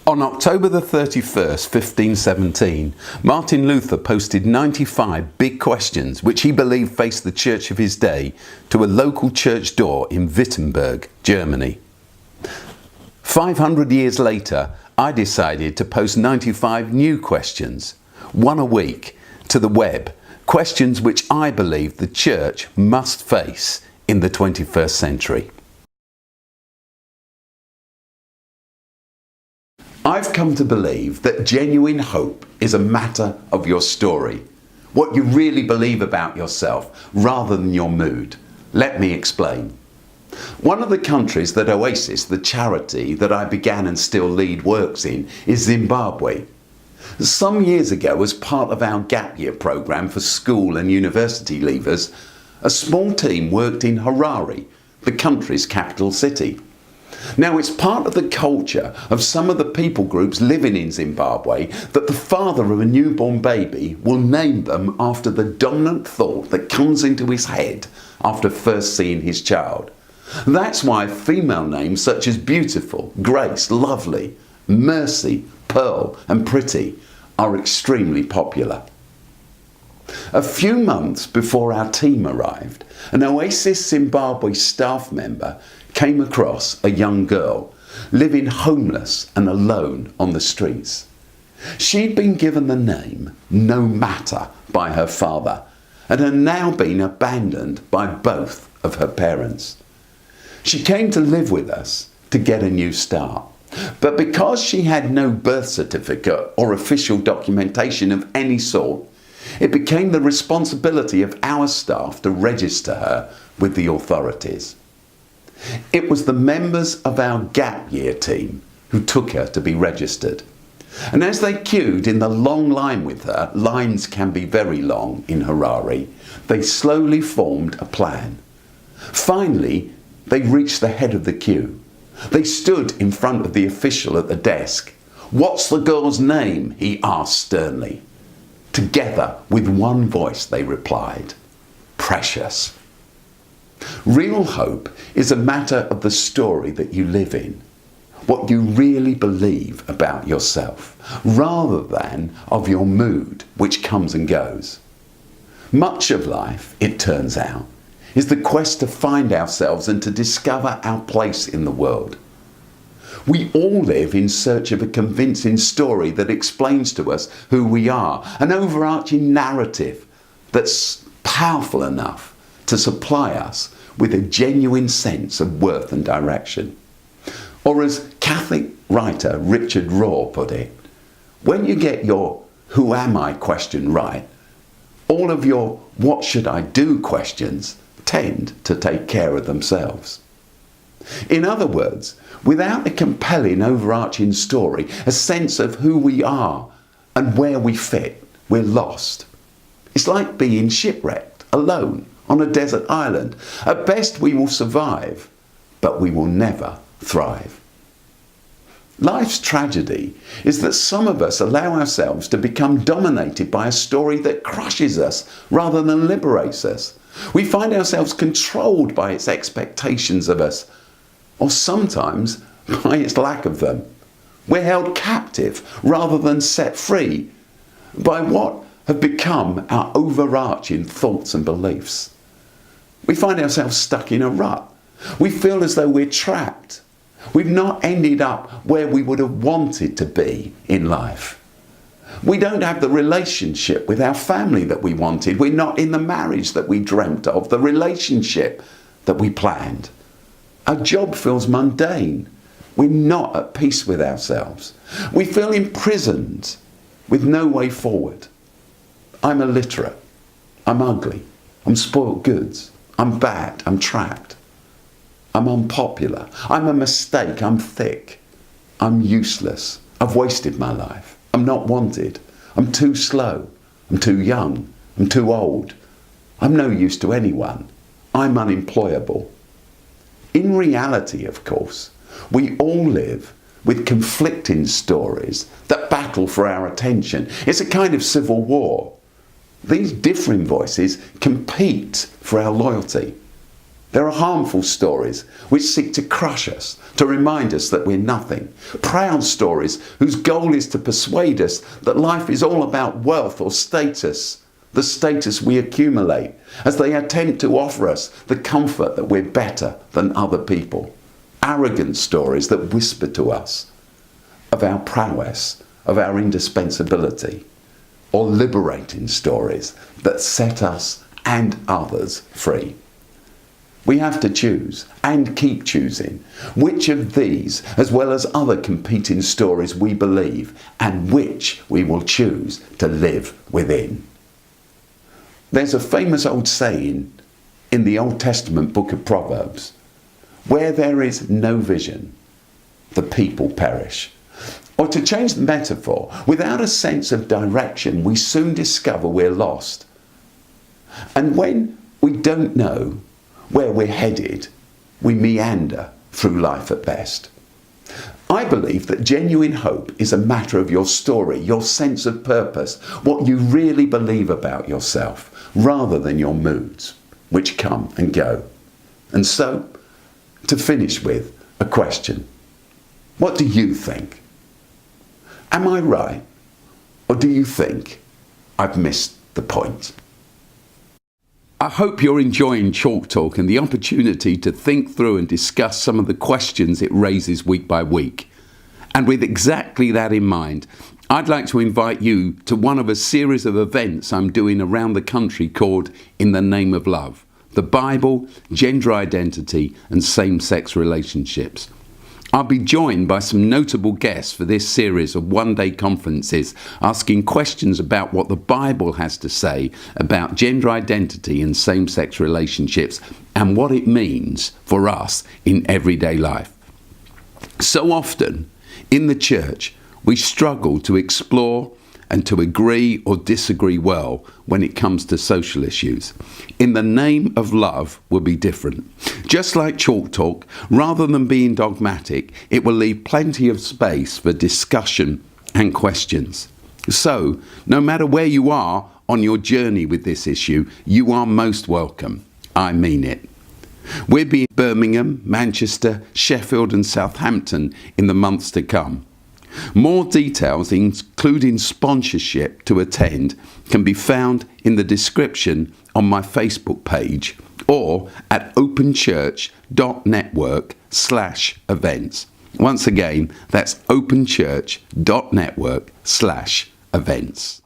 On October the 31st, 1517, Martin Luther posted 95 big questions which he believed faced the church of his day to a local church door in Wittenberg, Germany. 500 years later, I decided to post 95 new questions, one a week, to the web, questions which I believe the church must face in the 21st century. I've come to believe that genuine hope is a matter of your story, what you really believe about yourself, rather than your mood. Let me explain. One of the countries that Oasis, the charity that I began and still lead, works in is Zimbabwe. Some years ago, as part of our gap year programme for school and university leavers, a small team worked in Harare, the country's capital city. Now, it's part of the culture of some of the people groups living in Zimbabwe that the father of a newborn baby will name them after the dominant thought that comes into his head after first seeing his child. That's why female names such as Beautiful, Grace, Lovely, Mercy, Pearl and Pretty are extremely popular. A few months before our team arrived, an Oasis Zimbabwe staff member came across a young girl living homeless and alone on the streets. She'd been given the name No Matter by her father and had now been abandoned by both of her parents. She came to live with us to get a new start. But because she had no birth certificate or official documentation of any sort, it became the responsibility of our staff to register her with the authorities. It was the members of our gap year team who took her to be registered. And as they queued in the long line with her, lines can be very long in Harare, they slowly formed a plan. Finally, they reached the head of the queue. They stood in front of the official at the desk. "What's the girl's name?" he asked sternly. Together, with one voice, they replied, "Precious." Real hope is a matter of the story that you live in, what you really believe about yourself, rather than of your mood, which comes and goes. Much of life, it turns out, is the quest to find ourselves and to discover our place in the world. We all live in search of a convincing story that explains to us who we are, an overarching narrative that's powerful enough to supply us with a genuine sense of worth and direction. Or as Catholic writer Richard Rohr put it, when you get your "who am I" question right, all of your "what should I do" questions tend to take care of themselves. In other words, without a compelling overarching story, a sense of who we are and where we fit, we're lost. It's like being shipwrecked, alone, on a desert island. At best we will survive, but we will never thrive. Life's tragedy is that some of us allow ourselves to become dominated by a story that crushes us rather than liberates us. We find ourselves controlled by its expectations of us, or sometimes by its lack of them. We're held captive rather than set free by what have become our overarching thoughts and beliefs. We find ourselves stuck in a rut. We feel as though we're trapped. We've not ended up where we would have wanted to be in life. We don't have the relationship with our family that we wanted. We're not in the marriage that we dreamt of, the relationship that we planned. Our job feels mundane. We're not at peace with ourselves. We feel imprisoned with no way forward. I'm illiterate. I'm ugly. I'm spoilt goods. I'm bad. I'm trapped. I'm unpopular. I'm a mistake. I'm thick. I'm useless. I've wasted my life. I'm not wanted. I'm too slow. I'm too young. I'm too old. I'm no use to anyone. I'm unemployable. In reality, of course, we all live with conflicting stories that battle for our attention. It's a kind of civil war. These differing voices compete for our loyalty. There are harmful stories which seek to crush us, to remind us that we're nothing. Proud stories whose goal is to persuade us that life is all about wealth or status, the status we accumulate, as they attempt to offer us the comfort that we're better than other people. Arrogant stories that whisper to us of our prowess, of our indispensability, or liberating stories that set us and others free. We have to choose, and keep choosing, which of these, as well as other competing stories we believe, and which we will choose to live within. There's a famous old saying in the Old Testament book of Proverbs, where there is no vision, the people perish. Or to change the metaphor, without a sense of direction, we soon discover we're lost. And when we don't know where we're headed, we meander through life at best. I believe that genuine hope is a matter of your story, your sense of purpose, what you really believe about yourself, rather than your moods, which come and go. And so, to finish with a question. What do you think? Am I right? Or do you think I've missed the point? I hope you're enjoying Chalke Talk and the opportunity to think through and discuss some of the questions it raises week by week. And with exactly that in mind, I'd like to invite you to one of a series of events I'm doing around the country called In the Name of Love: The Bible, Gender Identity and Same-Sex Relationships. I'll be joined by some notable guests for this series of one-day conferences asking questions about what the Bible has to say about gender identity and same-sex relationships and what it means for us in everyday life. So often, in the church, we struggle to explore and to agree or disagree well when it comes to social issues. In the Name of Love will be different. Just like Chalke Talk, rather than being dogmatic, it will leave plenty of space for discussion and questions. So, no matter where you are on your journey with this issue, you are most welcome. I mean it. We'll be in Birmingham, Manchester, Sheffield and Southampton in the months to come. More details, including sponsorship to attend, can be found in the description on my Facebook page or at openchurch.network/events. Once again, that's openchurch.network/events.